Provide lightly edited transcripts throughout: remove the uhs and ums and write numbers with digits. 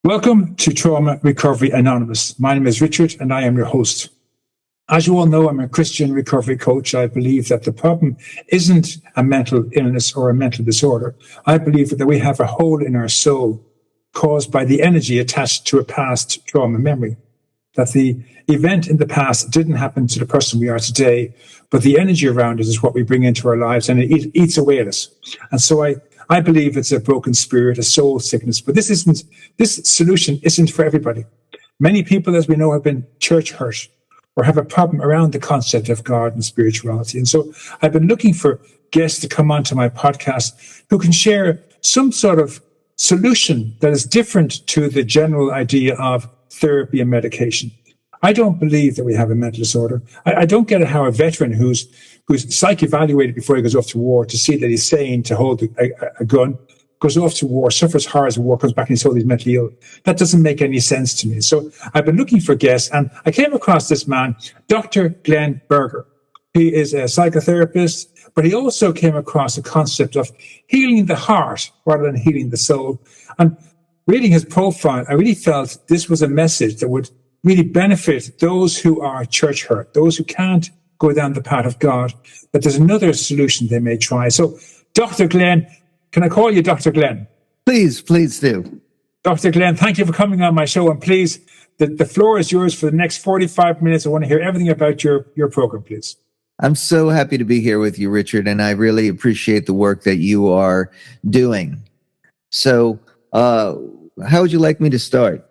Welcome to Trauma Recovery Anonymous. My name is Richard and I am your host. As you all know, I'm a Christian recovery coach. I believe that the problem isn't a mental illness or a mental disorder. I believe that we have a hole in our soul caused by the energy attached to a past trauma memory. That the event in the past didn't happen to the person we are today, but the energy around it is what we bring into our lives, and it eats away at us. And so I believe it's a broken spirit, a soul sickness, but this solution isn't for everybody. Many people, as we know, have been church hurt or have a problem around the concept of God and spirituality. And so I've been looking for guests to come onto my podcast who can share some sort of solution that is different to the general idea of therapy and medication. I don't believe that we have a mental disorder. I don't get how a veteran who's psych-evaluated before he goes off to war to see that he's sane to hold a gun, goes off to war, suffers horrors of war, comes back and he's told he's mentally ill. That doesn't make any sense to me. So I've been looking for guests, and I came across this man, Dr. Glenn Berger. He is a psychotherapist, but he also came across a concept of healing the heart rather than healing the soul. And reading his profile, I really felt this was a message that would really benefit those who are church hurt, those who can't go down the path of God, but there's another solution they may try. So, Dr. Glenn, can I call you Dr. Glenn? Please do. Dr. Glenn, thank you for coming on my show, and please, the floor is yours for the next 45 minutes. I want to hear everything about your program, please. I'm so happy to be here with you, Richard, and I really appreciate the work that you are doing. So, how would you like me to start?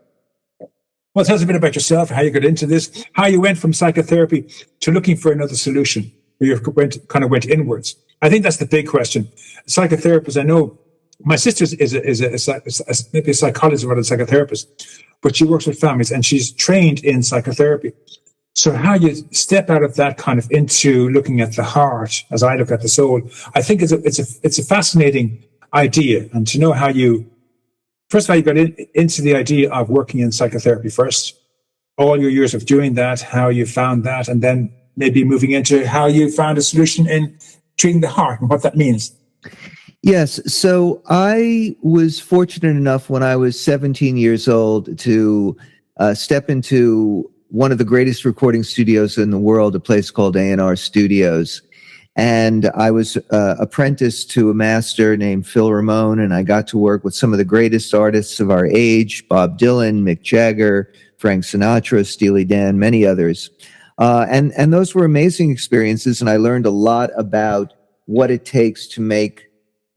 Well, tell us a bit about yourself, how you got into this, how you went from psychotherapy to looking for another solution, where you went inwards. I think that's the big question. Psychotherapists, I know my sister is maybe a psychologist rather than a psychotherapist, but she works with families and she's trained in psychotherapy. So how you step out of that kind of into looking at the heart, as I look at the soul, I think it's a fascinating idea. And to know how you, first of all, you got into the idea of working in psychotherapy first, all your years of doing that, how you found that, and then maybe moving into how you found a solution in treating the heart and what that means. Yes. So I was fortunate enough when I was 17 years old to step into one of the greatest recording studios in the world, a place called A&R Studios. And I was apprenticed to a master named Phil Ramone, and I got to work with some of the greatest artists of our age, Bob Dylan, Mick Jagger, Frank Sinatra, Steely Dan, many others. And those were amazing experiences, and I learned a lot about what it takes to make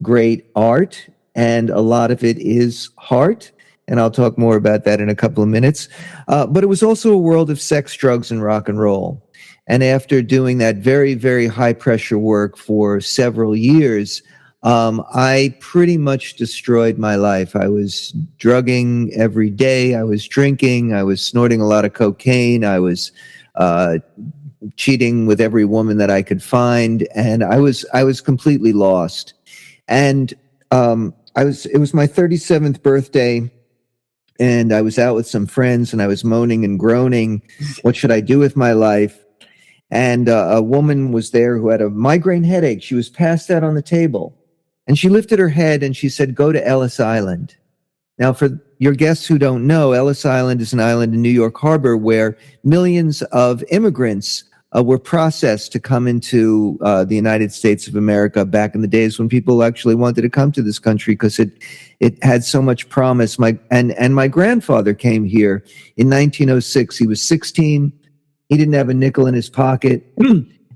great art, and a lot of it is heart, and I'll talk more about that in a couple of minutes. But it was also a world of sex, drugs, and rock and roll. And after doing that very, very high-pressure work for several years, I pretty much destroyed my life. I was drugging every day. I was drinking. I was snorting a lot of cocaine. I was cheating with every woman that I could find, and I was completely lost. And it was my 37th birthday, and I was out with some friends, and I was moaning and groaning. What should I do with my life? And a woman was there who had a migraine headache. She was passed out on the table, and she lifted her head and she said, "Go to Ellis Island." Now, for your guests who don't know, Ellis Island is an island in New York Harbor where millions of immigrants were processed to come into the United States of America back in the days when people actually wanted to come to this country because it had so much promise. My grandfather came here in 1906. He was 16. He didn't have a nickel in his pocket.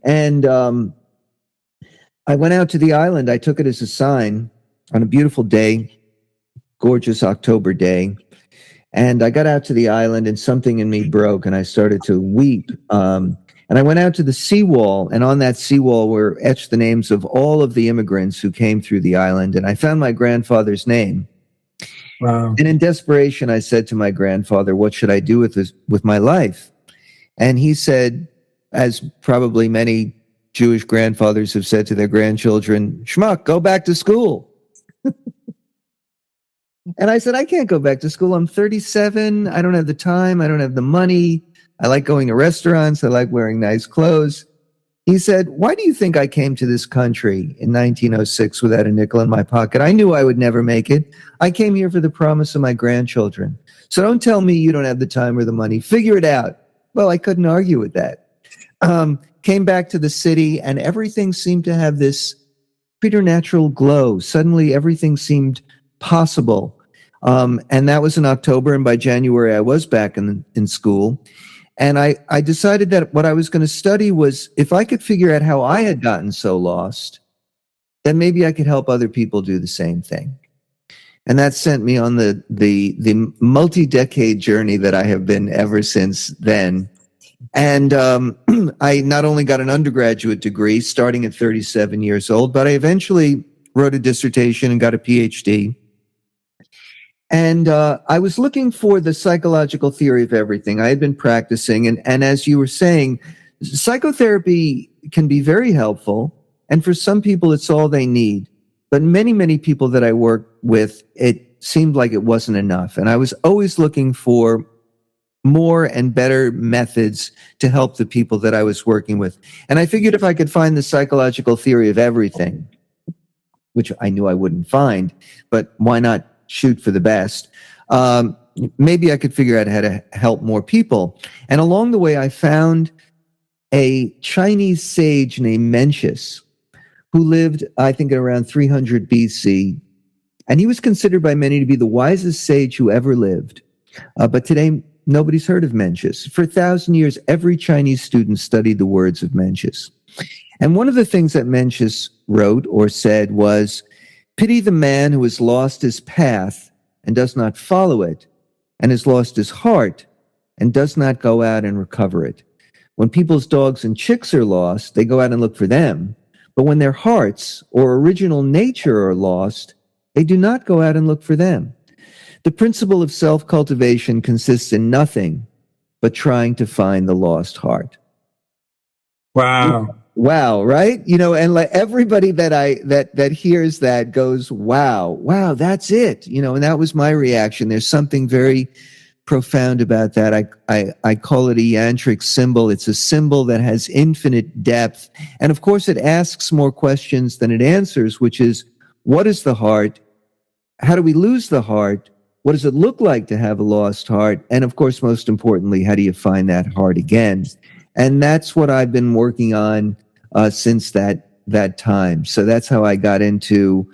And I went out to the island. I took it as a sign on a beautiful day, gorgeous October day. And I got out to the island and something in me broke and I started to weep. And I went out to the seawall, and on that seawall were etched the names of all of the immigrants who came through the island. And I found my grandfather's name. Wow. And in desperation, I said to my grandfather, "What should I do with my life?" And he said, as probably many Jewish grandfathers have said to their grandchildren, "Schmuck, go back to school." And I said, "I can't go back to school. I'm 37. I don't have the time. I don't have the money. I like going to restaurants. I like wearing nice clothes." He said, "Why do you think I came to this country in 1906 without a nickel in my pocket? I knew I would never make it. I came here for the promise of my grandchildren. So don't tell me you don't have the time or the money. Figure it out." Well, I couldn't argue with that. Came back to the city, and everything seemed to have this preternatural glow. Suddenly, everything seemed possible. And that was in October, and by January, I was back in school. And I decided that what I was going to study was, if I could figure out how I had gotten so lost, then maybe I could help other people do the same thing. And that sent me on the multi-decade journey that I have been ever since then. And I not only got an undergraduate degree starting at 37 years old, but I eventually wrote a dissertation and got a PhD. And I was looking for the psychological theory of everything. I had been practicing. And as you were saying, psychotherapy can be very helpful. And for some people, it's all they need. But many, many people that I worked with, it seemed like it wasn't enough. And I was always looking for more and better methods to help the people that I was working with. And I figured if I could find the psychological theory of everything, which I knew I wouldn't find, but why not shoot for the best? Maybe I could figure out how to help more people. And along the way, I found a Chinese sage named Mensha, who lived, I think, at around 300 BC. And he was considered by many to be the wisest sage who ever lived. But today, nobody's heard of Mensha. For 1,000 years, every Chinese student studied the words of Mensha. And one of the things that Mensha wrote or said was, "Pity the man who has lost his path and does not follow it, and has lost his heart and does not go out and recover it." When people's dogs and chicks are lost, they go out and look for them. But when their hearts or original nature are lost, they do not go out and look for them. The principle of self-cultivation consists in nothing but trying to find the lost heart. Wow. Wow, right? You know, and like everybody that hears that goes, wow, that's it. You know, and that was my reaction. There's something very profound about that. I call it a yantric symbol. It's a symbol that has infinite depth. And of course, it asks more questions than it answers, which is, what is the heart? How do we lose the heart? What does it look like to have a lost heart? And of course, most importantly, how do you find that heart again? And that's what I've been working on since that time. So that's how I got into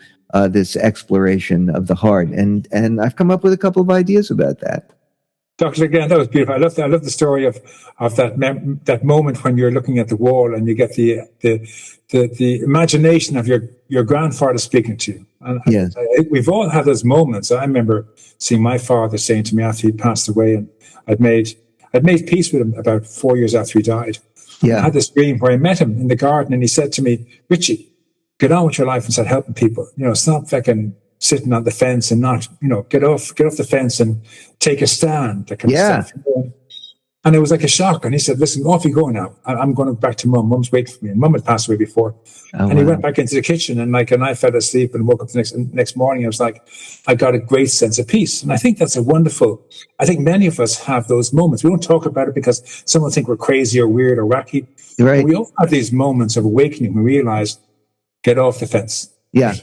this exploration of the heart. And I've come up with a couple of ideas about that. Dr. Again, that was beautiful. I love the story of that moment when you're looking at the wall and you get the imagination of your grandfather speaking to you. And yes. We've all had those moments. I remember seeing my father saying to me after he passed away, and I'd made peace with him about 4 years after he died. Yeah. I had this dream where I met him in the garden, and he said to me, "Richie, get on with your life and start helping people. You know, stop fucking sitting on the fence and not, you know, get off the fence and take a stand." That kind of stuff. And it was like a shock. And he said, "Listen, off you go now. I'm going back to Mum. Mum's waiting for me." And Mum had passed away before. And he went back into the kitchen, and I fell asleep and woke up the next morning. I was like, I got a great sense of peace. And I think that's I think many of us have those moments. We don't talk about it because some will think we're crazy or weird or wacky. Right. We all have these moments of awakening. We realize, get off the fence. Yeah.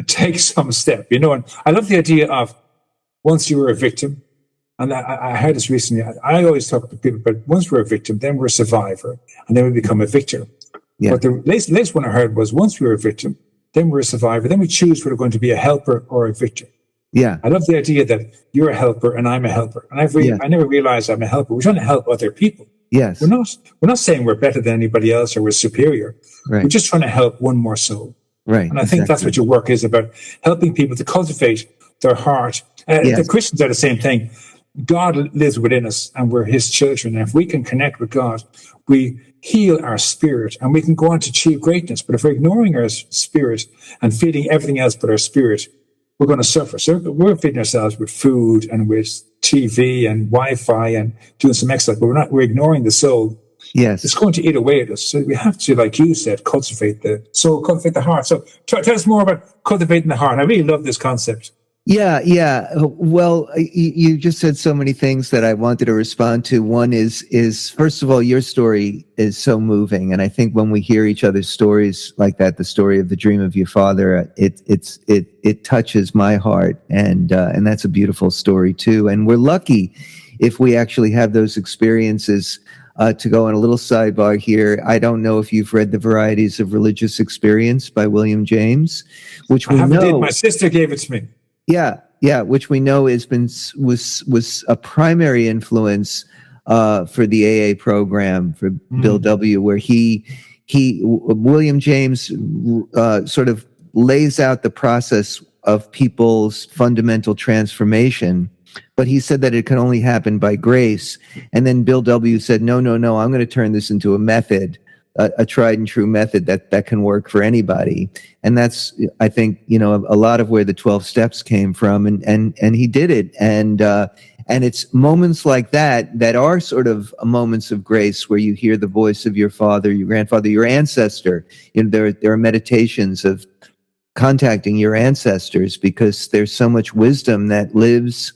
Take some step, you know. And I love the idea of once you were a victim, and I heard this recently. I always talk to people, but once we're a victim, then we're a survivor, and then we become a victor. Yeah. But the latest one I heard was, once we're a victim, then we're a survivor, then we choose whether we're going to be a helper or a victor. Yeah. I love the idea that you're a helper and I'm a helper. And I never realized I'm a helper. We're trying to help other people. Yes. We're not saying we're better than anybody else or we're superior. Right. We're just trying to help one more soul. Right. And I think that's what your work is about, helping people to cultivate their heart. The Christians are the same thing. God lives within us and we're his children. And if we can connect with God, we heal our spirit and we can go on to achieve greatness. But if we're ignoring our spirit and feeding everything else but our spirit, we're going to suffer. So we're feeding ourselves with food and with TV and Wi-Fi and doing some exercise, but we're ignoring the soul. Yes. It's going to eat away at us. So we have to, like you said, cultivate the soul, cultivate the heart. So tell us more about cultivating the heart. I really love this concept. Yeah. Well, you just said so many things that I wanted to respond to. One is first of all, your story is so moving, and I think when we hear each other's stories like that, the story of the dream of your father, it touches my heart, and that's a beautiful story too. And we're lucky if we actually have those experiences. To go on a little sidebar here, I don't know if you've read The Varieties of Religious Experience by William James, which I we haven't did. know. My sister gave it to me. Yeah, which we know was a primary influence for the AA program for Bill W., where William James sort of lays out the process of people's fundamental transformation, but he said that it can only happen by grace. And then Bill W. said, no, I'm going to turn this into a method, a tried and true method that can work for anybody. And that's, I think, a lot of where the 12 steps came from, and he did it. And it's moments like that are sort of moments of grace where you hear the voice of your father, your grandfather, your ancestor. There are meditations of contacting your ancestors, because there's so much wisdom that lives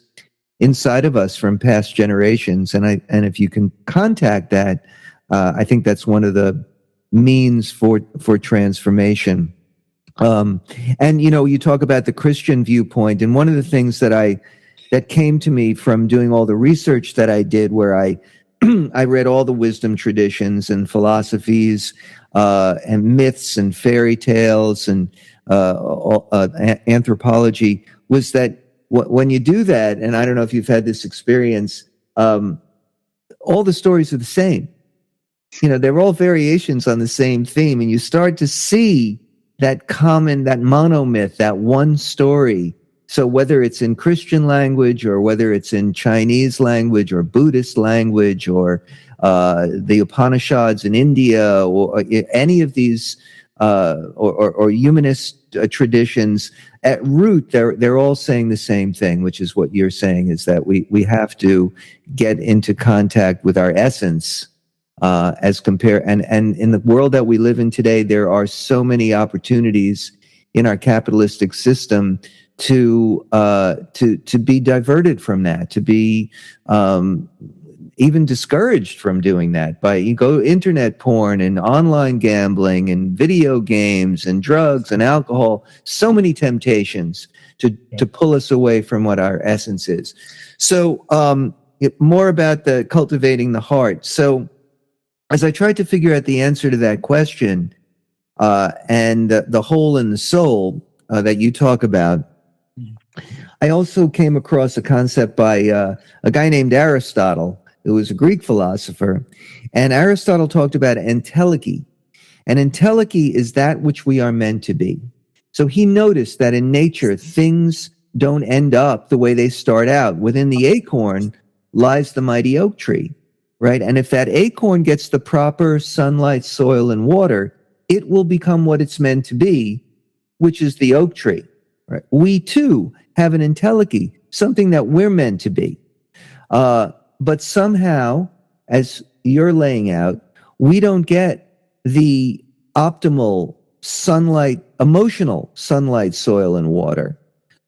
inside of us from past generations. And if you can contact that, I think that's one of the means for transformation. And you talk about the Christian viewpoint, and one of the things that came to me from doing all the research that I did, where I I read all the wisdom traditions and philosophies and myths and fairy tales and anthropology, was that when you do that, and I don't know if you've had this experience, all the stories are the same. They're all variations on the same theme, and you start to see that monomyth, that one story. So whether it's in Christian language, or whether it's in Chinese language, or Buddhist language, or the Upanishads in India, or any of these, or humanist traditions, at root, they're all saying the same thing, which is what you're saying, is that we have to get into contact with our essence. And in the world that we live in today, there are so many opportunities in our capitalistic system to be diverted from that, to be even discouraged from doing that by internet porn and online gambling and video games and drugs and alcohol. So many temptations to pull us away from what our essence is. So more about the cultivating the heart. So as I tried to figure out the answer to that question, and the hole in the soul that you talk about, I also came across a concept by a guy named Aristotle, who was a Greek philosopher. And Aristotle talked about entelechy. And entelechy is that which we are meant to be. So he noticed that in nature, things don't end up the way they start out. Within the acorn lies the mighty oak tree, right? And if that acorn gets the proper sunlight, soil, and water, it will become what it's meant to be, which is the oak tree. Right? We too have an entelechy, something that we're meant to be. But somehow, as you're laying out, we don't get the optimal sunlight, emotional sunlight, soil, and water.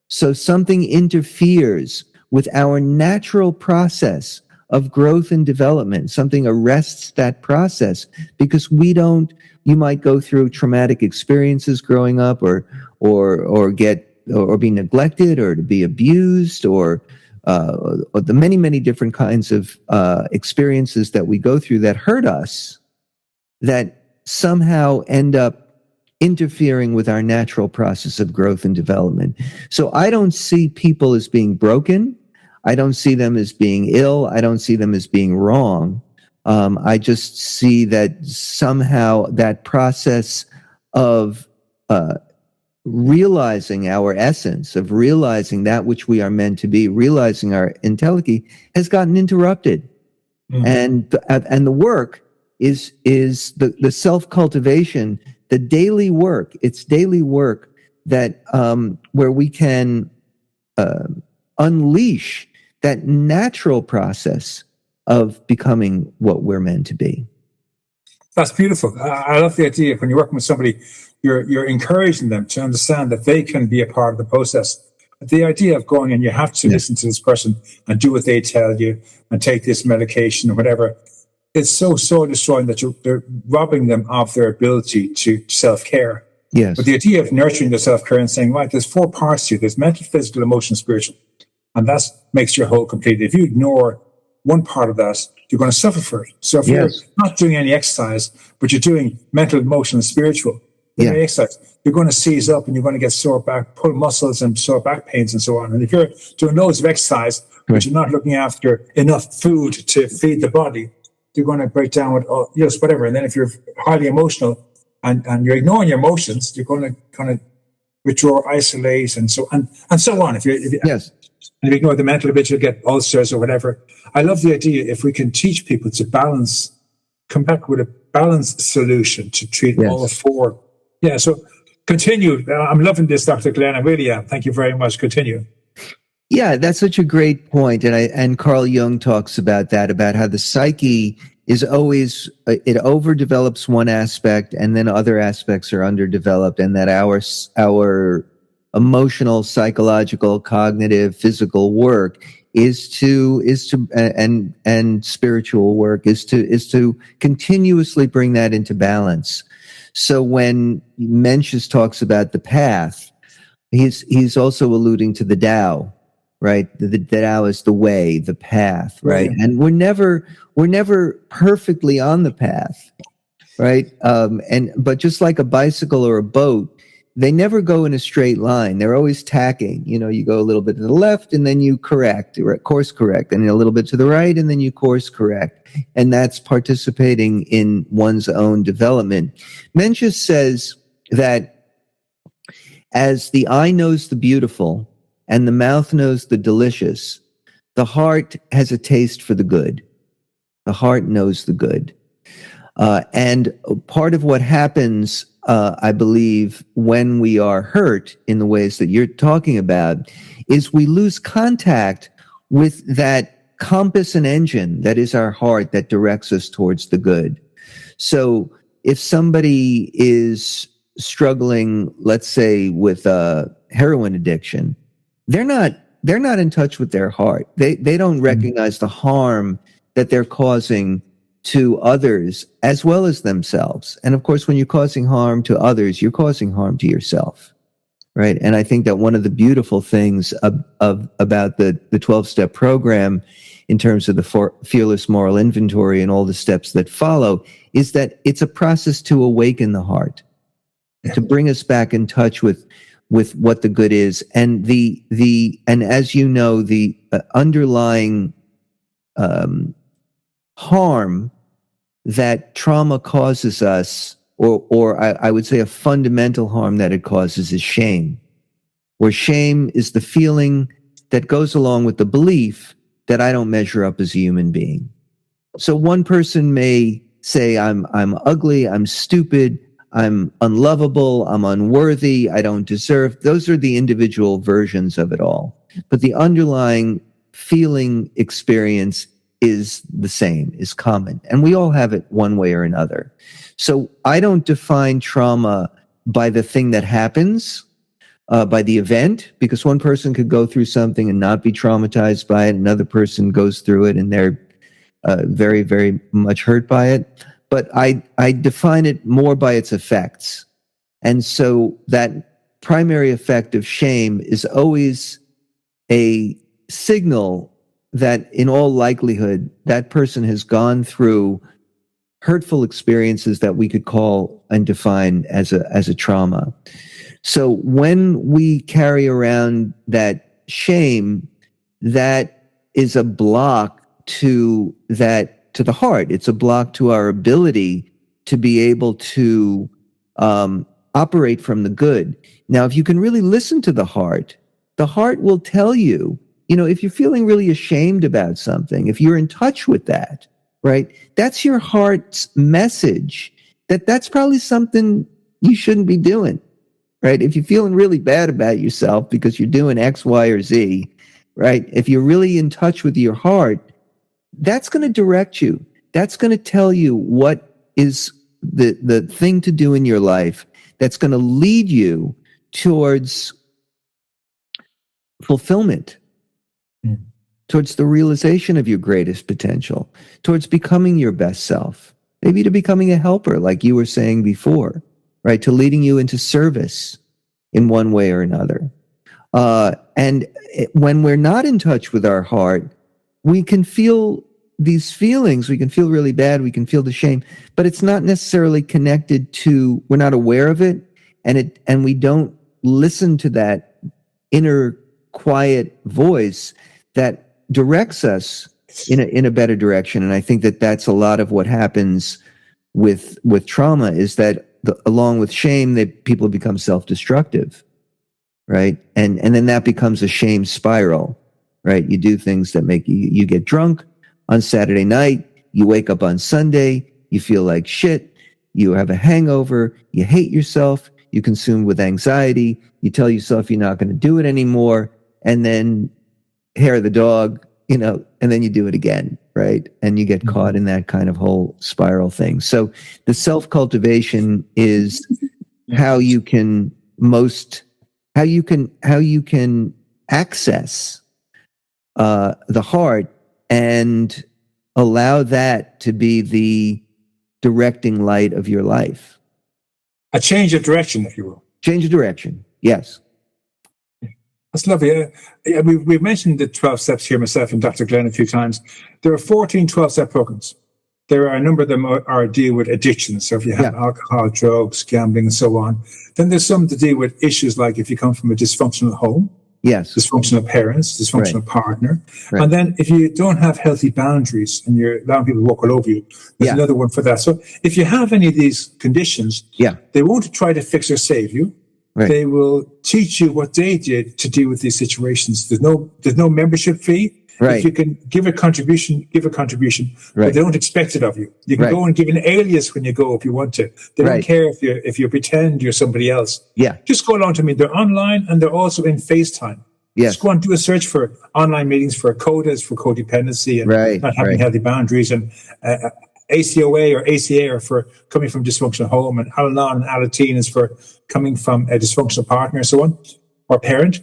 So something interferes with our natural process of growth and development. Something arrests that process, because you might go through traumatic experiences growing up, or be neglected, or to be abused, or the many, many different kinds of experiences that we go through that hurt us, that somehow end up interfering with our natural process of growth and development. So I don't see people as being broken. I don't see them as being ill. I don't see them as being wrong. I just see that somehow that process of realizing our essence, of realizing that which we are meant to be, realizing our entelechy, has gotten interrupted. Mm-hmm. And the work is the self-cultivation, the daily work. It's daily work that where we can unleash that natural process of becoming what we're meant to be. That's beautiful. I love the idea. When you're working with somebody, you're encouraging them to understand that they can be a part of the process the idea of going and you have to Yeah. listen to this person and do what they tell you and take this medication or whatever, it's so soul destroying that they're robbing them of their ability to self-care. Yes. But the idea of nurturing the self-care and saying, right, there's 4 parts to you. There's mental, physical, emotional, spiritual. And that makes your whole complete. If you ignore one part of that, you're going to suffer for it. So if you're not doing any exercise, but you're doing mental, emotional, and spiritual, exercise, you're going to seize up and you're going to get sore back, pull muscles and sore back pains and so on. And if you're doing loads of exercise, but you're not looking after enough food to feed the body, you're going to break down with, whatever. And then if you're highly emotional and you're ignoring your emotions, you're going to kind of withdraw, isolate, and so on. If you ignore the mental bit, you'll get ulcers or whatever. I love the idea if we can teach people to balance, come back with a balanced solution to treat all 4. Yeah, so continue. I'm loving this, Dr. Glenn. I really am. Thank you very much. Continue. Yeah, that's such a great point. And Carl Jung talks about that, about how the psyche is always, it overdevelops one aspect and then other aspects are underdeveloped, and that our emotional, psychological, cognitive, physical work is to and spiritual work is to continuously bring that into balance. So when Mensha talks about the path, he's also alluding to the Tao, right? The Tao is the way, the path, right? And we're never perfectly on the path, right? But just like a bicycle or a boat, they never go in a straight line. They're always tacking. You go a little bit to the left and then you course correct, and a little bit to the right and then you course correct. And that's participating in one's own development. Mensha says that as the eye knows the beautiful and the mouth knows the delicious, the heart has a taste for the good. The heart knows the good. And part of what happens, I believe, when we are hurt in the ways that you're talking about, is we lose contact with that compass and engine that is our heart that directs us towards the good. So if somebody is struggling, let's say, with a heroin addiction, they're not in touch with their heart. They don't recognize the harm that they're causing to others as well as themselves. And of course, when you're causing harm to others, you're causing harm to yourself, right? And I think that one of the beautiful things about the 12-step program, in terms of the fearless moral inventory and all the steps that follow, is that it's a process to awaken the heart, to bring us back in touch with what the good is. And and as you know, the underlying harm that trauma causes us, or I would say a fundamental harm that it causes, is shame. Where shame is the feeling that goes along with the belief that I don't measure up as a human being. So one person may say, I'm ugly, I'm stupid, I'm unlovable, I'm unworthy, I don't deserve. Those are the individual versions of it all. But the underlying feeling experience is the same, is common. And we all have it one way or another. So I don't define trauma by the thing that happens, by the event, because one person could go through something and not be traumatized by it. Another person goes through it and they're very, very much hurt by it. But I define it more by its effects. And so that primary effect of shame is always a signal that in all likelihood, that person has gone through hurtful experiences that we could call and define as a trauma. So when we carry around that shame, that is a block to the heart. It's a block to our ability to be able to operate from the good. Now, if you can really listen to the heart will tell you, if you're feeling really ashamed about something, if you're in touch with that, right, that's your heart's message that's probably something you shouldn't be doing, right? If you're feeling really bad about yourself because you're doing X, Y, or Z, right? If you're really in touch with your heart, that's going to direct you. That's going to tell you what is the thing to do in your life that's going to lead you towards fulfillment, Mm. towards the realization of your greatest potential, towards becoming your best self, maybe to becoming a helper, like you were saying before, right? To leading you into service in one way or another. When we're not in touch with our heart, we can feel these feelings. We can feel really bad. We can feel the shame, but it's not necessarily connected to, we're not aware of it. And we don't listen to that inner quiet voice that directs us in a better direction. And I think that that's a lot of what happens with trauma, is that along with shame, that people become self-destructive, right? And then that becomes a shame spiral, right? You do things that make you get drunk on Saturday night, you wake up on Sunday, you feel like shit, you have a hangover, you hate yourself, you consume with anxiety, you tell yourself you're not going to do it anymore, and then hair of the dog, and then you do it again, right? And you get caught in that kind of whole spiral thing. So the self-cultivation is how you can access the heart and allow that to be the directing light of your life. A change of direction, if you will. Change of direction. Yes. That's lovely. We've mentioned the 12 steps here, myself and Dr. Glenn, a few times. There are 14 12-step programs. There are a number of them are deal with addictions. So if you have alcohol, drugs, gambling, and so on. Then there's some to deal with issues like if you come from a dysfunctional home, dysfunctional parents, dysfunctional partner. Right. And then if you don't have healthy boundaries and you're allowing people to walk all over you, there's another one for that. So if you have any of these conditions, they won't try to fix or save you. Right. They will teach you what they did to deal with these situations. There's no membership fee. Right. If you can give a contribution, right. But they don't expect it of you. You can go and give an alias when you go if you want to. They don't care if you pretend you're somebody else. Yeah. Just go along to me. They're online and they're also in FaceTime. Yes. Just go and do a search for online meetings for codas, for codependency and not having healthy boundaries, and ACOA or ACA are for coming from dysfunctional home, and Al-Anon and Alateen is for coming from a dysfunctional partner and so on, or parent.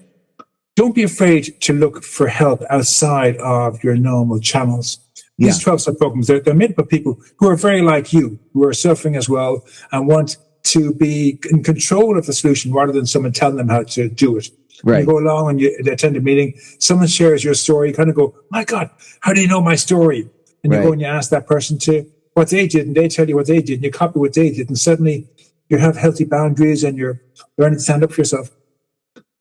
Don't be afraid to look for help outside of your normal channels. These 12-step programs, they're made up of people who are very like you, who are suffering as well and want to be in control of the solution rather than someone telling them how to do it. Right. You go along and you attend a meeting, someone shares your story, you kind of go, my God, how do you know my story? And you go and you ask that person to what they did, and they tell you what they did, and you copy what they did, and suddenly you have healthy boundaries and you're learning to stand up for yourself.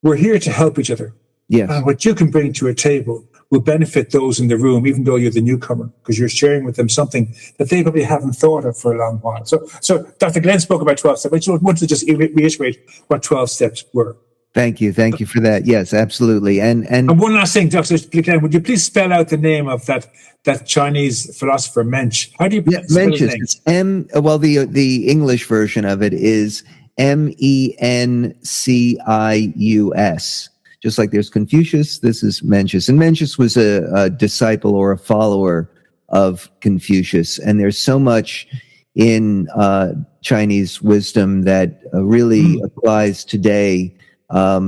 We're here to help each other. Yes. And what you can bring to a table will benefit those in the room, even though you're the newcomer, because you're sharing with them something that they probably haven't thought of for a long while. So Dr. Glenn spoke about 12 steps. I just want to just reiterate what 12 steps were. Thank you for that. Yes, absolutely. And one last thing, Dr. Glenn, would you please spell out the name of that Chinese philosopher Mensha? How do you spell his name? It's the English version of it is Mencius. Just like there's Confucius, this is Mencius. And Mencius was a disciple or a follower of Confucius. And there's so much in Chinese wisdom that really applies today. I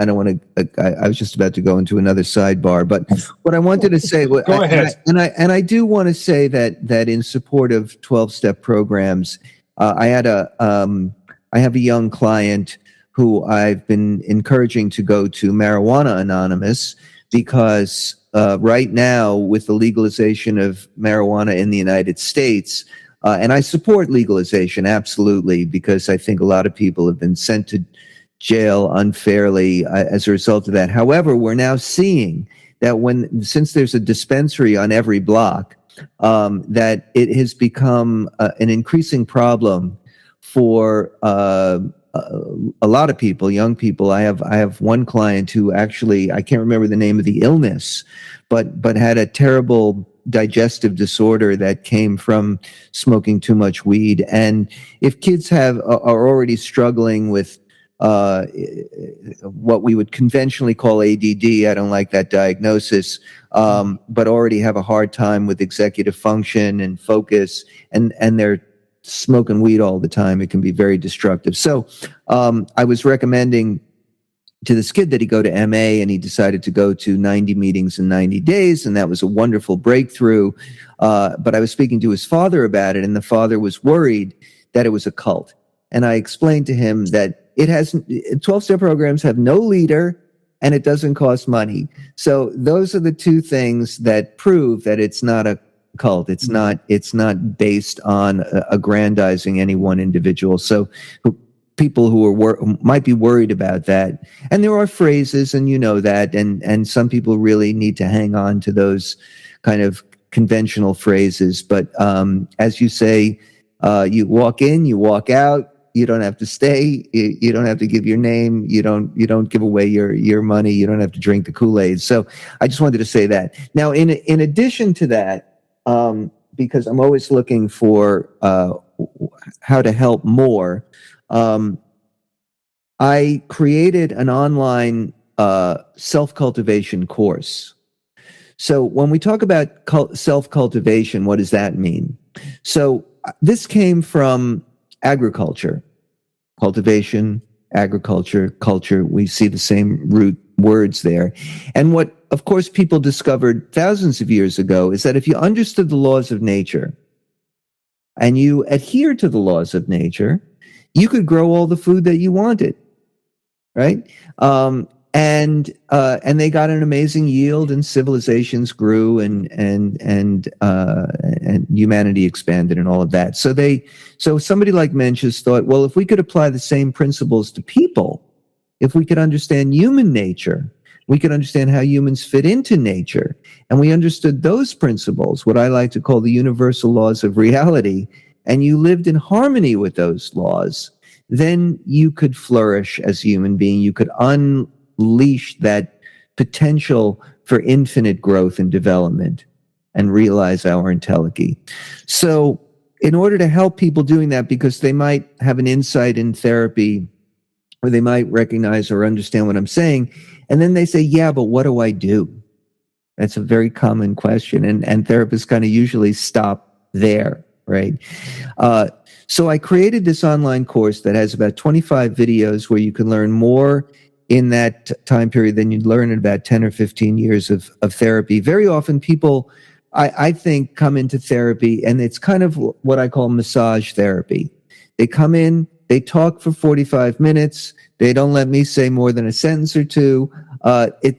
don't want to. I was just about to go into another sidebar, but what I wanted to say, go ahead. I do want to say that in support of 12-step programs, I have a young client who I've been encouraging to go to Marijuana Anonymous because right now, with the legalization of marijuana in the United States, and I support legalization absolutely, because I think a lot of people have been sent to jail unfairly as a result of that. However, we're now seeing that since there's a dispensary on every block, that it has become an increasing problem for a lot of people, young people. I have one client who actually, I can't remember the name of the illness, but had a terrible digestive disorder that came from smoking too much weed. And if kids are already struggling with what we would conventionally call ADD, I don't like that diagnosis, but already have a hard time with executive function and focus, and they're smoking weed all the time, it can be very destructive. So I was recommending to this kid that he go to MA, and he decided to go to 90 meetings in 90 days. And that was a wonderful breakthrough. But I was speaking to his father about it, and the father was worried that it was a cult. And I explained to him that 12-step programs have no leader, and it doesn't cost money. So those are the two things that prove that it's not a cult. It's not based on aggrandizing any one individual. So people who might be worried about that. And there are phrases, and you know that, and some people really need to hang on to those kind of conventional phrases. But as you say, you walk in, you walk out. You don't have to stay. You don't have to give your name. You don't give away your money. You don't have to drink the Kool-Aid. So I just wanted to say that. Now, in addition to that, because I'm always looking for how to help more, I created an online self-cultivation course. So when we talk about self-cultivation, what does that mean? So this came from agriculture, cultivation, agriculture, culture. We see the same root words there. And what, of course, people discovered thousands of years ago is that if you understood the laws of nature and you adhere to the laws of nature, you could grow all the food that you wanted, right? And they got an amazing yield, and civilizations grew, and humanity expanded, and all of that. So somebody like Mensha thought, well, if we could apply the same principles to people, if we could understand human nature, we could understand how humans fit into nature, and we understood those principles, what I like to call the universal laws of reality, and you lived in harmony with those laws, then you could flourish as a human being. You could unleash that potential for infinite growth and development and realize our entelechy. So in order to help people doing that, because they might have an insight in therapy, or they might recognize or understand what I'm saying, and then they say, yeah, but what do I do? That's a very common question, and therapists kind of usually stop there, right? So I created this online course that has about 25 videos where you can learn more in that time period than you'd learn in about 10 or 15 years of therapy. Very often people, I think, come into therapy, and it's kind of what I call massage therapy. They come in, they talk for 45 minutes. They don't let me say more than a sentence or two.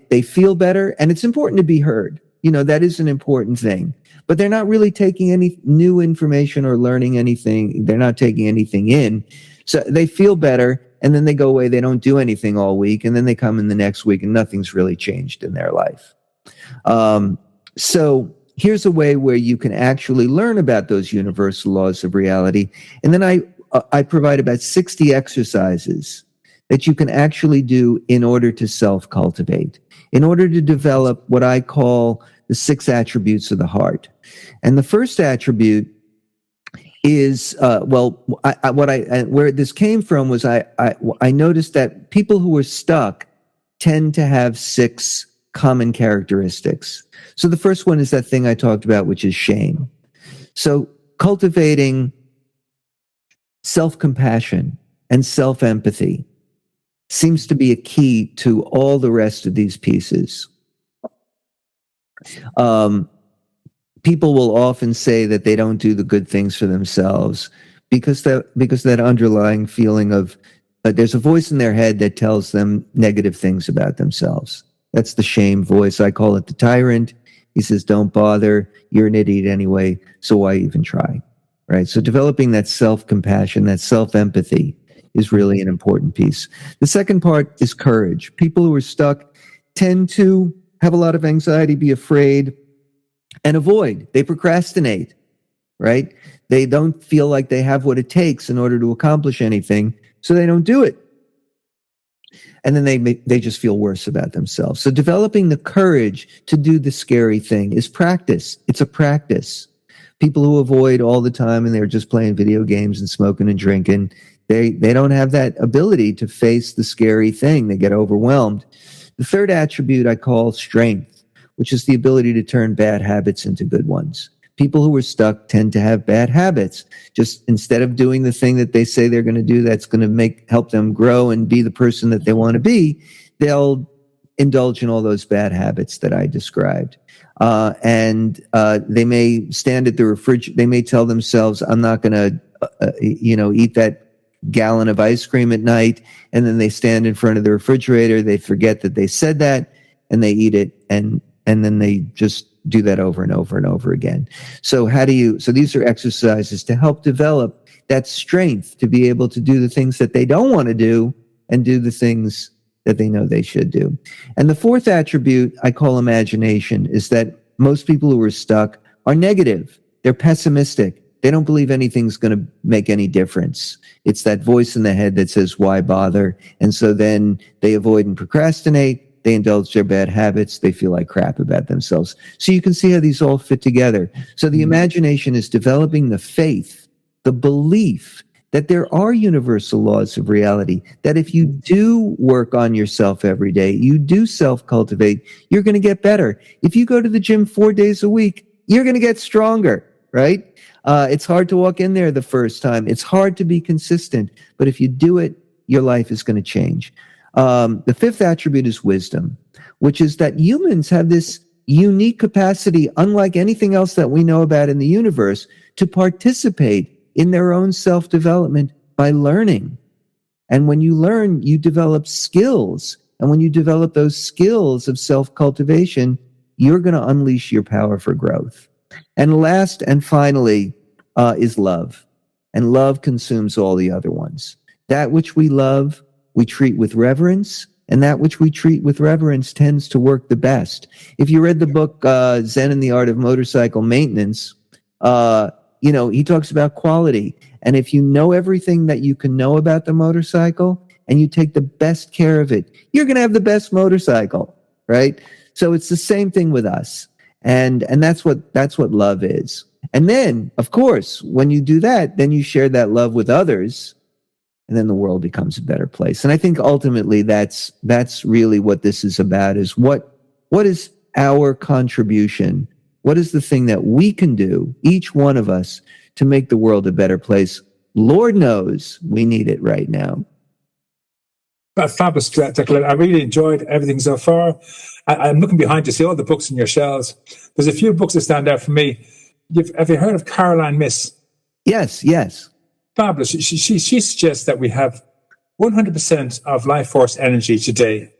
They feel better, and it's important to be heard. You know, that is an important thing. But they're not really taking any new information or learning anything. They're not taking anything in. So they feel better, and then they go away. They don't do anything all week, and then they come in the next week, and nothing's really changed in their life. So here's a way where you can actually learn about those universal laws of reality. And then I provide about 60 exercises that you can actually do in order to self-cultivate, in order to develop what I call the 6 attributes of the heart. And the first attribute is, where this came from was I noticed that people who are stuck tend to have 6 common characteristics. So the first one is that thing I talked about, which is shame. So cultivating self-compassion and self-empathy seems to be a key to all the rest of these pieces. People will often say that they don't do the good things for themselves because that underlying feeling of there's a voice in their head that tells them negative things about themselves. That's the shame voice. I call it the tyrant. He says, don't bother. You're an idiot anyway, so why even try? Right? So developing that self-compassion, that self-empathy is really an important piece. The second part is courage. People who are stuck tend to have a lot of anxiety, be afraid, and avoid. They procrastinate, right? They don't feel like they have what it takes in order to accomplish anything, so they don't do it. And then they just feel worse about themselves. So developing the courage to do the scary thing is practice. It's a practice. People who avoid all the time and they're just playing video games and smoking and drinking, they don't have that ability to face the scary thing. They get overwhelmed. The third attribute I call strength, which is the ability to turn bad habits into good ones. People who are stuck tend to have bad habits. Just instead of doing the thing that they say they're going to do that's going to help them grow and be the person that they want to be, they'll indulge in all those bad habits that I described. And they may stand at the refrigerator. They may tell themselves, I'm not going to, eat that gallon of ice cream at night. And then they stand in front of the refrigerator. They forget that they said that and they eat it. And then they just do that over and over and over again. So these are exercises to help develop that strength to be able to do the things that they don't want to do and do the things that they know they should do. And the fourth attribute I call imagination is that most people who are stuck are negative. They're pessimistic. They don't believe anything's going to make any difference. It's that voice in the head that says, why bother? And so then they avoid and procrastinate. They indulge their bad habits. They feel like crap about themselves. So you can see how these all fit together. So the imagination is developing the faith, the belief that there are universal laws of reality, that if you do work on yourself every day, you do self-cultivate, you're going to get better. If you go to the gym 4 days a week, you're going to get stronger, right? It's hard to walk in there the first time. It's hard to be consistent, but if you do it, your life is going to change. The fifth attribute is wisdom, which is that humans have this unique capacity, unlike anything else that we know about in the universe, to participate in their own self-development by learning. And when you learn, you develop skills. And when you develop those skills of self-cultivation, you're going to unleash your power for growth. And last and finally is love. And love consumes all the other ones. That which we love, we treat with reverence. And that which we treat with reverence tends to work the best. If you read the book Zen and the Art of Motorcycle Maintenance, he talks about quality. And if you know everything that you can know about the motorcycle and you take the best care of it, you're going to have the best motorcycle, right? So it's the same thing with us. And that's what love is. And then, of course, when you do that, then you share that love with others, and then the world becomes a better place. And I think ultimately that's really what this is about, is what is our contribution? What is the thing that we can do, each one of us, to make the world a better place? Lord knows we need it right now. Fabulous, Declan. I really enjoyed everything so far. I'm looking behind to see all the books in your shelves. There's a few books that stand out for me. Have you heard of Caroline Myss? Yes. Fabulous. She suggests that we have 100% of life force energy today.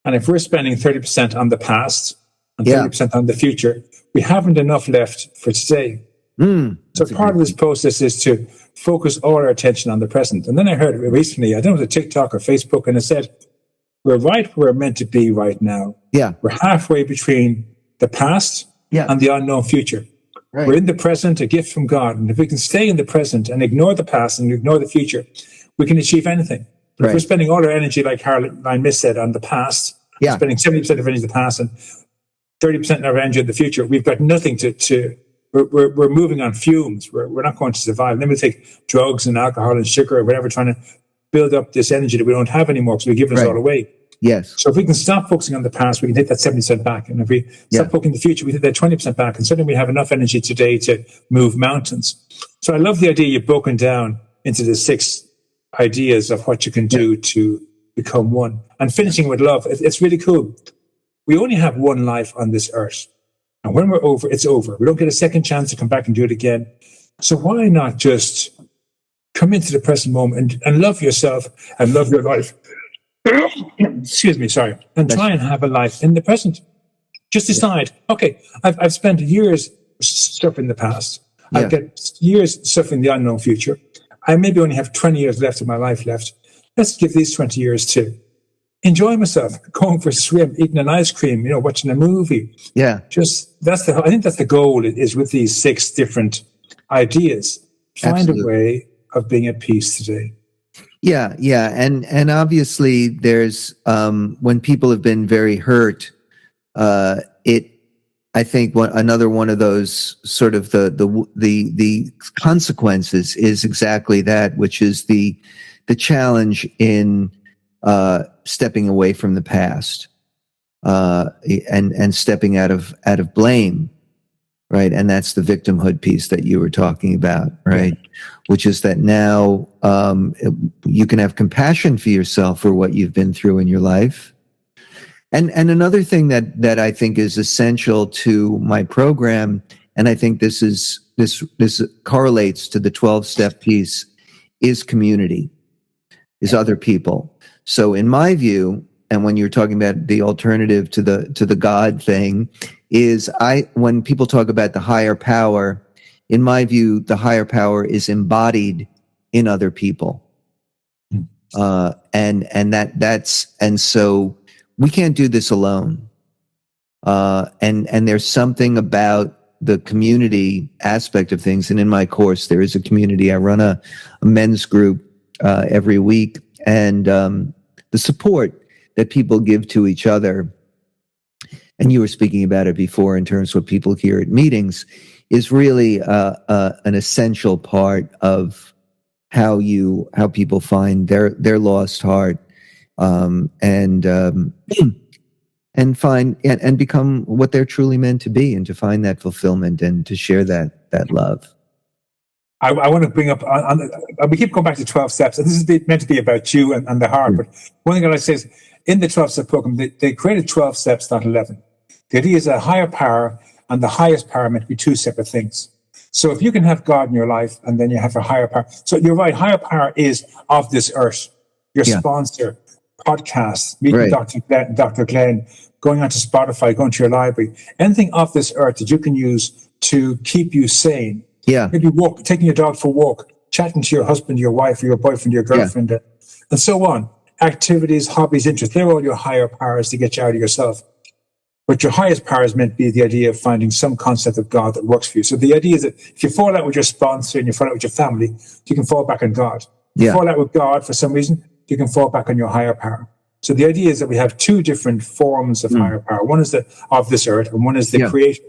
And if we're spending 30% on the past and 30% on the future, we haven't enough left for today. So part of this process is to focus all our attention on the present. And then I heard recently, I don't know, it was a TikTok or Facebook, and it said, we're right where we're meant to be right now. Yeah. We're halfway between the past and the unknown future. Right. We're in the present, a gift from God. And if we can stay in the present and ignore the past and ignore the future, we can achieve anything. But if we're spending all our energy, like Caroline Myss said, on the past, spending 70% of energy on the past and 30% of our energy on the future, we've got nothing we're moving on fumes. We're not going to survive. And then we take drugs and alcohol and sugar or whatever, trying to build up this energy that we don't have anymore because we're giving it all away. Yes. So if we can stop focusing on the past, we can take that 70% back. And if we stop focusing on the future, we take that 20% back. And suddenly we have enough energy today to move mountains. So I love the idea you've broken down into the 6 ideas of what you can do to become one. And finishing with love, it's really cool. We only have one life on this earth. And when we're over, it's over. We don't get a second chance to come back and do it again. So why not just come into the present moment and love yourself and love your life? Excuse me, sorry. And try and have a life in the present. Just decide, okay, I've spent years suffering the past. I've got years suffering the unknown future. I maybe only have 20 years left of my life left. Let's give these 20 years to enjoy myself, going for a swim, eating an ice cream, watching a movie. Yeah. I think that's the goal, is with these 6 different ideas. Find a way of being at peace today. Yeah. And obviously there's, when people have been very hurt, I think another one of those sort of the consequences is exactly that, which is the challenge in, stepping away from the past, and stepping out of blame, right? And that's the victimhood piece that you were talking about, right? Yeah. Which is that now you can have compassion for yourself for what you've been through in your life, And another thing that I think is essential to my program, and I think this correlates to the 12-step piece, is community, is other people. So in my view, and when you're talking about the alternative to the God thing, is when people talk about the higher power, in my view, the higher power is embodied in other people. And so we can't do this alone. And there's something about the community aspect of things. And in my course, there is a community. I run a men's group every week, and the support that people give to each other, and you were speaking about it before in terms of what people hear at meetings, is really an essential part of how people find their lost heart, and find and become what they're truly meant to be, and to find that fulfillment and to share that love. I want to bring up, we keep going back to 12 steps, and this is meant to be about you and the heart. But one thing I say is, in the 12-step program, they created 12 steps, not 11. The idea is a higher power and the highest power are meant to be two separate things. So if you can have God in your life, and then you have a higher power. So you're right, higher power is of this earth. Your sponsor, podcasts, meeting Dr. Glenn, going onto Spotify, going to your library, anything off this earth that you can use to keep you sane. Yeah. Maybe taking your dog for a walk, chatting to your husband, your wife, or your boyfriend, your girlfriend, and so on. Activities, hobbies, interests, they're all your higher powers to get you out of yourself. But your highest power is meant to be the idea of finding some concept of God that works for you. So the idea is that if you fall out with your sponsor and you fall out with your family, you can fall back on God. If you fall out with God for some reason, you can fall back on your higher power. So the idea is that we have two different forms of higher power. One is of this earth, and one is the creator.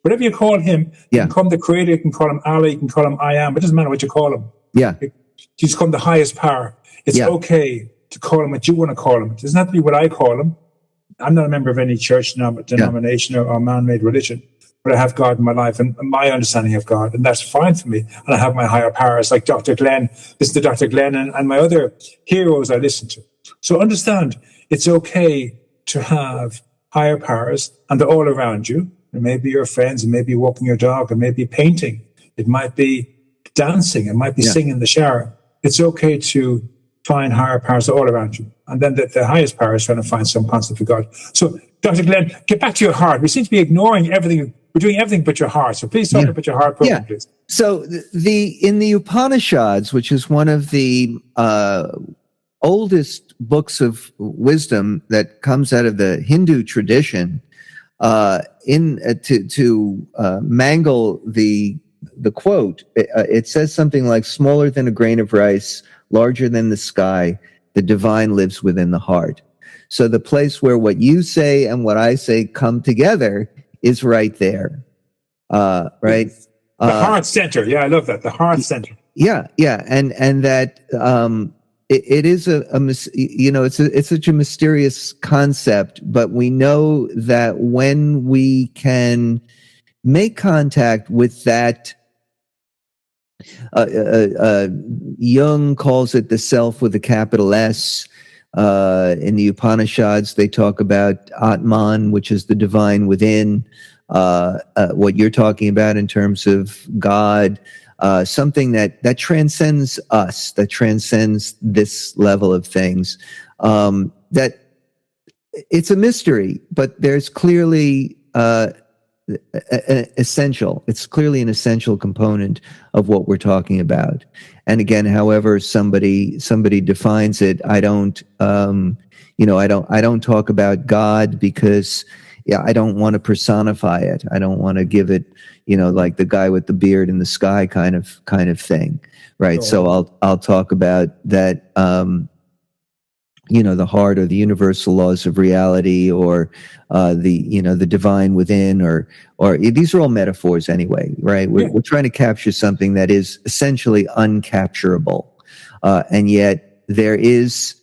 Whatever you call him, you can call him the creator, you can call him Allah, you can call him I am. It doesn't matter what you call him. Yeah. You just call him the highest power. It's okay to call him what you want to call him. It doesn't have to be what I call him. I'm not a member of any church denomination or man-made religion, but I have God in my life and my understanding of God, and that's fine for me. And I have my higher powers, like Dr. Glenn. Listen to Dr. Glenn and my other heroes I listen to. So understand, it's okay to have higher powers, and they're all around you. It may be your friends, it may be walking your dog, it may be painting, it might be dancing, it might be singing in the shower. It's okay to find higher powers all around you. And then the highest power is trying to find some concept of God. So, Dr. Glenn, get back to your heart. We seem to be ignoring everything. We're doing everything but your heart. So please talk about your heart program, please. So in the Upanishads, which is one of the oldest books of wisdom that comes out of the Hindu tradition, to mangle the quote, it says something like, "Smaller than a grain of rice, larger than the sky, the divine lives within the heart." So the place where what you say and what I say come together is right there. Right? The heart center. Yeah, I love that. The heart center. Yeah. And that, it is it's such a mysterious concept, but we know that when we can make contact with that, Jung calls it the self with a capital S. In the Upanishads, they talk about Atman, which is the divine within. What you're talking about in terms of God, something that transcends us, that transcends this level of things. That it's a mystery, but there's clearly essential. It's clearly an essential component of what we're talking about. And again, however somebody defines it, I don't talk about God because I don't want to personify it. I don't want to give it, like the guy with the beard in the sky kind of thing. Right. So I'll talk about that, the heart, or the universal laws of reality, or the divine within, or these are all metaphors anyway, right? We're trying to capture something that is essentially uncapturable, and yet there is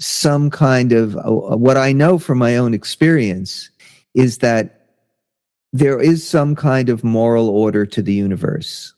some kind of what I know from my own experience is that there is some kind of moral order to the universe.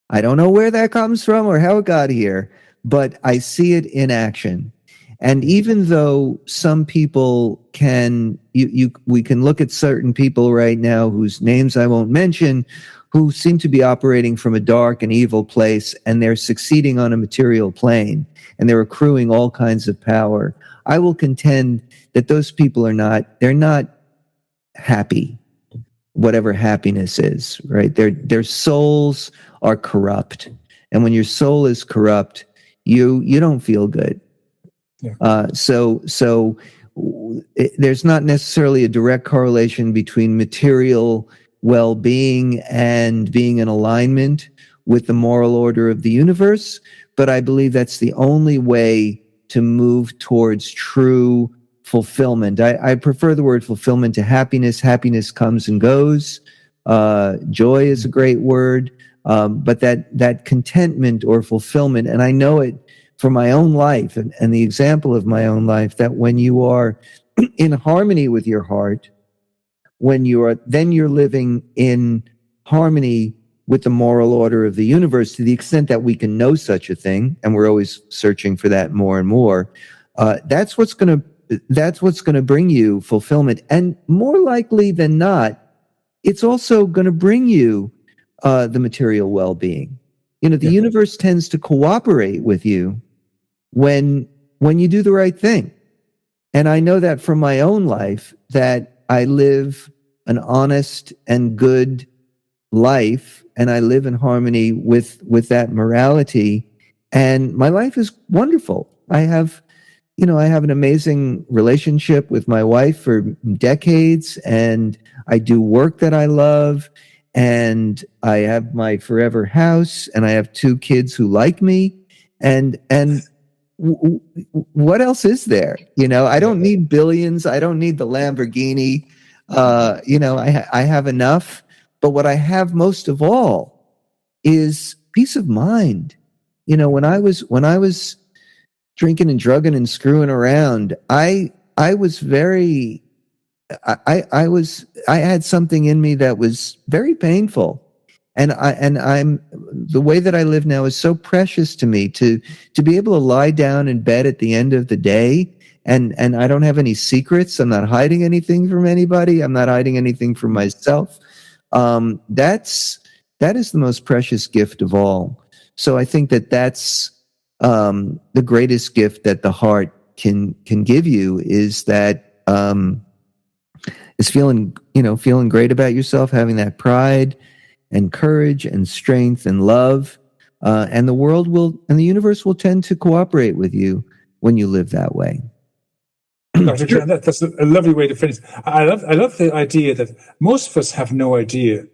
I don't know where that comes from or how it got here, but I see it in action. And even though some people we can look at certain people right now whose names I won't mention, who seem to be operating from a dark and evil place, and they're succeeding on a material plane, and they're accruing all kinds of power. I will contend that those people they're not happy, whatever happiness is, right? Their souls are corrupt. And when your soul is corrupt, you don't feel good. Yeah. There's not necessarily a direct correlation between material well-being and being in alignment with the moral order of the universe, but I believe that's the only way to move towards true fulfillment. I prefer the word fulfillment to happiness. Happiness comes and goes. Joy is a great word, but that contentment or fulfillment, and I know it from my own life and the example of my own life, that when you are in harmony with your heart, then you're living in harmony with the moral order of the universe, to the extent that we can know such a thing, and we're always searching for that more and more. That's what's going to bring you fulfillment, and more likely than not, it's also going to bring you the material well-being. The universe tends to cooperate with you when you do the right thing. And I know that from my own life, that I live an honest and good life, and I live in harmony with that morality, and my life is wonderful. I have an amazing relationship with my wife for decades, and I do work that I love, and I have my forever house, and I have 2 kids who like me, and what else is there? I don't need billions. I don't need the Lamborghini. I have enough. But what I have most of all is peace of mind. When I was drinking and drugging and screwing around, I had something in me that was very painful. And I'm the way that I live now is so precious to me, to be able to lie down in bed at the end of the day, and I don't have any secrets. I'm not hiding anything from anybody. I'm not hiding anything from myself. That is the most precious gift of all. So I think that's the greatest gift that the heart can give you, is that is feeling great about yourself, having that pride and courage and strength and love, and the universe will tend to cooperate with you when you live that way. Dr. John, that's a lovely way to finish. I love the idea that most of us have no idea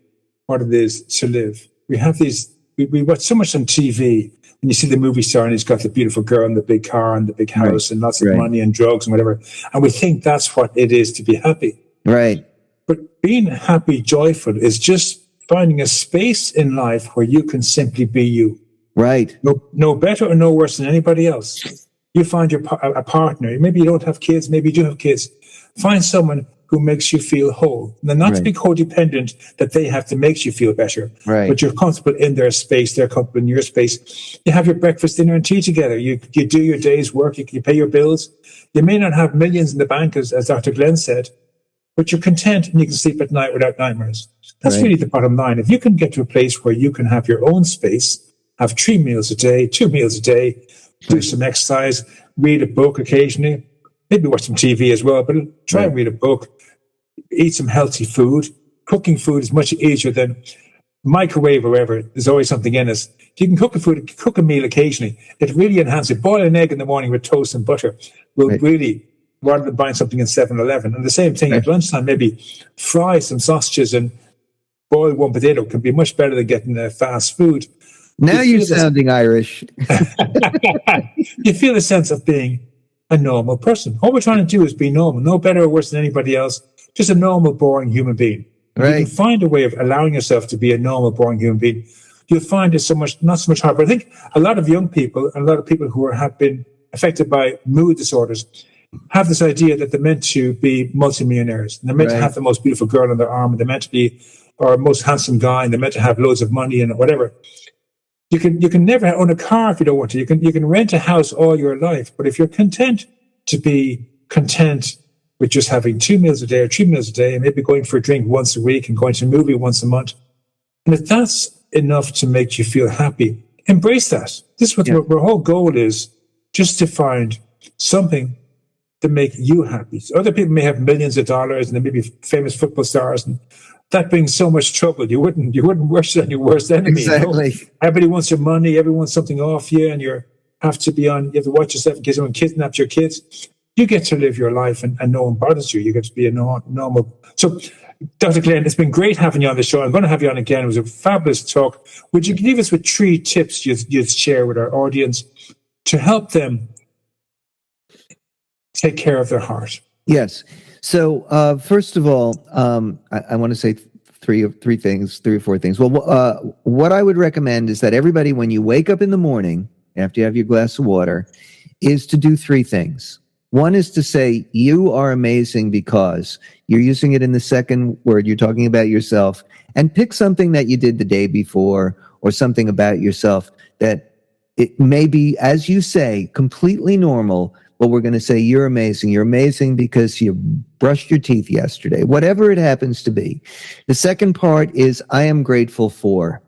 what it is to live. We have we watch so much on TV, and you see the movie star, and he's got the beautiful girl and the big car and the big house, and lots of money and drugs and whatever, and we think that's what it is to be happy. Right. But being happy, joyful, is just finding a space in life where you can simply be you. Right. No better or no worse than anybody else. You find a partner. Maybe you don't have kids. Maybe you do have kids. Find someone who makes you feel whole. And not to be codependent, that they have to make you feel better. Right. But you're comfortable in their space. They're comfortable in your space. You have your breakfast, dinner, and tea together. You do your day's work. You pay your bills. You may not have millions in the bank, as Dr. Glenn said, but you're content, and you can sleep at night without nightmares. That's really the bottom line. If you can get to a place where you can have your own space, have 3 meals a day, 2 meals a day, do some exercise, read a book occasionally, maybe watch some TV as well, but try and read a book, eat some healthy food. Cooking food is much easier than microwave or whatever. There's always something in it. If you can cook a meal occasionally, it really enhances it. Boil an egg in the morning with toast and butter will really, rather than buying something in 7-Eleven. And the same thing at lunchtime, maybe fry some sausages and boil one potato can be much better than getting fast food. Now you're sounding Irish. You feel a sense of being a normal person. All we're trying to do is be normal, no better or worse than anybody else, just a normal, boring human being. Right. You can find a way of allowing yourself to be a normal, boring human being. You'll find it not so much hard. But I think a lot of young people, and a lot of people who have been affected by mood disorders, have this idea that they're meant to be multimillionaires. And they're meant to have the most beautiful girl on their arm, and they're meant to be our most handsome guy, and they're meant to have loads of money and whatever. You can never own a car if you don't want to. You can rent a house all your life, but if you're content to be content with just having 2 meals a day or 3 meals a day and maybe going for a drink once a week and going to a movie once a month. And if that's enough to make you feel happy, embrace that. This is what our whole goal is, just to find something to make you happy. So other people may have millions of dollars and they may be famous football stars, and that brings so much trouble. You wouldn't wish it on your worst enemy. Exactly. You know? Everybody wants your money, everyone wants something off you, and you have to watch yourself in case someone kidnaps your kids. You get to live your life and no one bothers you. You get to be a normal. So, Dr. Glenn, it's been great having you on the show. I'm going to have you on again. It was a fabulous talk. Would you leave us with 3 tips you'd share with our audience to help them take care of their heart? Yes. So, first of all, I want to say three or four things. Well, what I would recommend is that everybody, when you wake up in the morning, after you have your glass of water, is to do 3 things. One is to say, you are amazing, because you're using it in the second word. You're talking about yourself, and pick something that you did the day before or something about yourself that it may be, as you say, completely normal, but we're going to say you're amazing. You're amazing because you brushed your teeth yesterday, whatever it happens to be. The second part is, I am grateful for.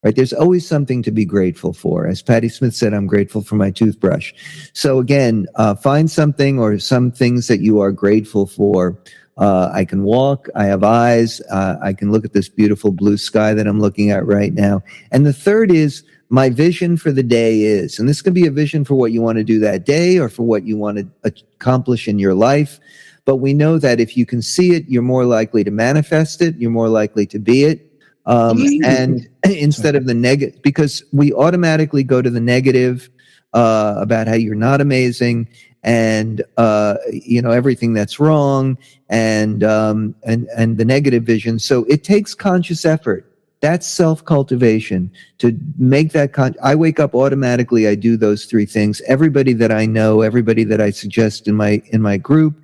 Right? There's always something to be grateful for. As Patti Smith said, I'm grateful for my toothbrush. So again, find something or some things that you are grateful for. I can walk. I have eyes. I can look at this beautiful blue sky that I'm looking at right now. And the third is, my vision for the day is, and this can be a vision for what you want to do that day or for what you want to accomplish in your life. But we know that if you can see it, you're more likely to manifest it. You're more likely to be it. And instead of the negative, because we automatically go to the negative, about how you're not amazing and, everything that's wrong and the negative vision. So it takes conscious effort. That's self-cultivation to make that I wake up automatically. I do those 3 things. Everybody that I know, everybody that I suggest in my group,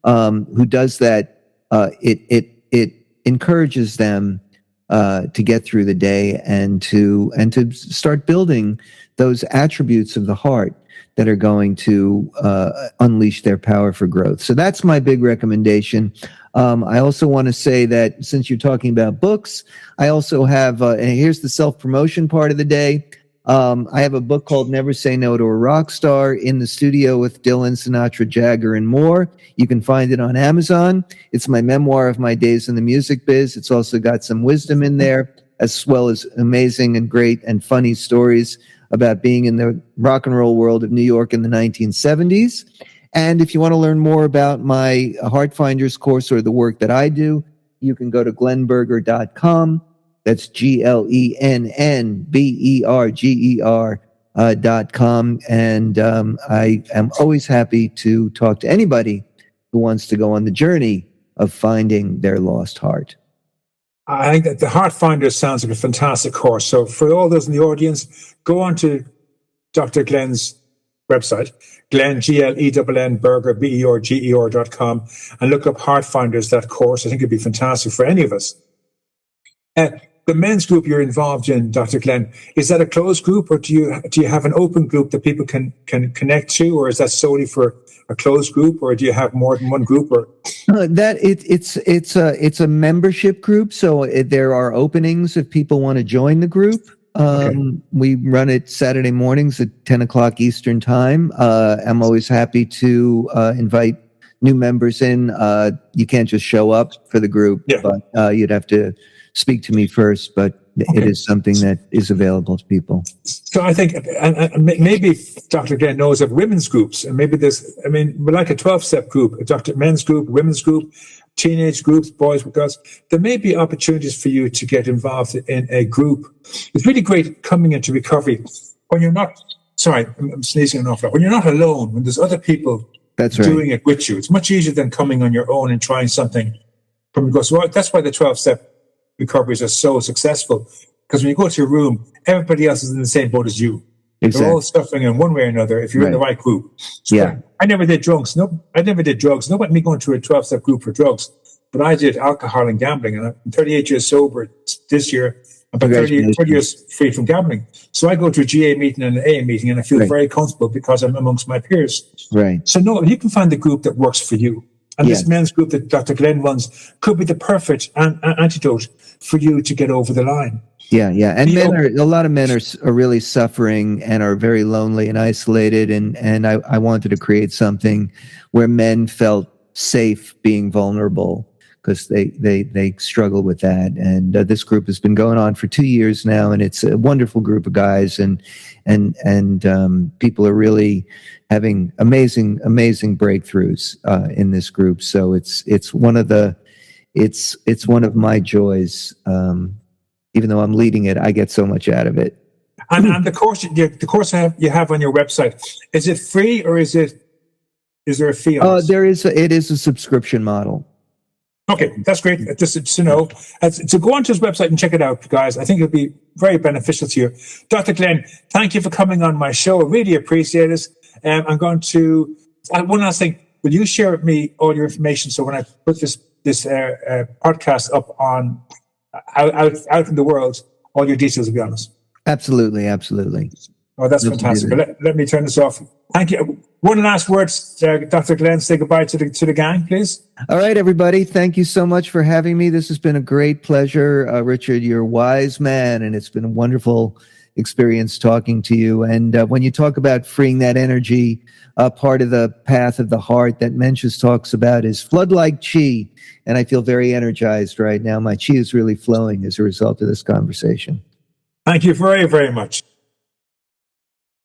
who does that, it encourages them to get through the day and to start building those attributes of the heart that are going to unleash their power for growth. So that's my big recommendation. I also want to say that since you're talking about books, I also have, and here's the self-promotion part of the day. I have a book called Never Say No to a Rock Star, in the studio with Dylan, Sinatra, Jagger, and more. You can find it on Amazon. It's my memoir of my days in the music biz. It's also got some wisdom in there, as well as amazing and great and funny stories about being in the rock and roll world of New York in the 1970s. And if you want to learn more about my Heart Finders course or the work that I do, you can go to glennberger.com. That's GLENNBERGER.com. And I am always happy to talk to anybody who wants to go on the journey of finding their lost heart. I think that the Heart Finder sounds like a fantastic course. So for all those in the audience, go on to Dr. Glenn's website, Glenn, Glenn, Berger, BERGER.com, and look up Heart Finders, that course. I think it'd be fantastic for any of us. The men's group you're involved in, Dr. Glenn, is that a closed group, or do you have an open group that people can connect to, or is that solely for a closed group, or do you have more than one group? Or it's a membership group, so there are openings if people want to join the group. We run it Saturday mornings at 10 o'clock Eastern time. I'm always happy to invite new members in. You can't just show up for the group, but you'd have to speak to me first, but it is something that is available to people. So I think, and maybe Dr. Glenn knows of women's groups, and maybe we're like a 12-step group, a men's group, women's group, teenage groups, boys with girls. There may be opportunities for you to get involved in a group. It's really great coming into recovery when you're not, I'm sneezing an awful lot, when you're not alone, when there's other people doing it with you. It's much easier than coming on your own and trying something from your. So that's why the 12-step recoveries are so successful, because when you go to your room, everybody else is in the same boat as you. Exactly. They're all suffering in one way or another if you're in the right group. So I never did drugs. I never did drugs. Nobody me going to a 12-step group for drugs, but I did alcohol and gambling, and I'm 38 years sober this year. About 30 years free from gambling. So I go to a GA meeting and an AA meeting, and I feel very comfortable because I'm amongst my peers. Right. So no, you can find the group that works for you. And this men's group that Dr. Glenn runs could be the perfect antidote for you to get over the line. Yeah. And a lot of men are really suffering and are very lonely and isolated. And I wanted to create something where men felt safe being vulnerable, because they struggle with that. And this group has been going on for 2 years now, and it's a wonderful group of guys, and people are really having amazing breakthroughs in this group. So it's one of my joys. Even though I'm leading it, I get so much out of it. And the course you have on your website, is it free, or is there a fee on it? It is a subscription model. Okay, that's great. Just to know. So go onto his website and check it out, guys. I think it'll be very beneficial to you. Dr. Glenn, thank you for coming on my show. I really appreciate it. I'm going to, one last thing. Will you share with me all your information, so when I put this podcast up on out in the world, all your details will be on us? Absolutely. Oh, that's fantastic. Let me turn this off. Thank you. One last word, Dr. Glenn. Say goodbye to the gang, please. All right, everybody. Thank you so much for having me. This has been a great pleasure. Richard, you're a wise man, and it's been a wonderful experience talking to you. And when you talk about freeing that energy, part of the path of the heart that Mensha talks about is flood-like chi. And I feel very energized right now. My chi is really flowing as a result of this conversation. Thank you very, very much.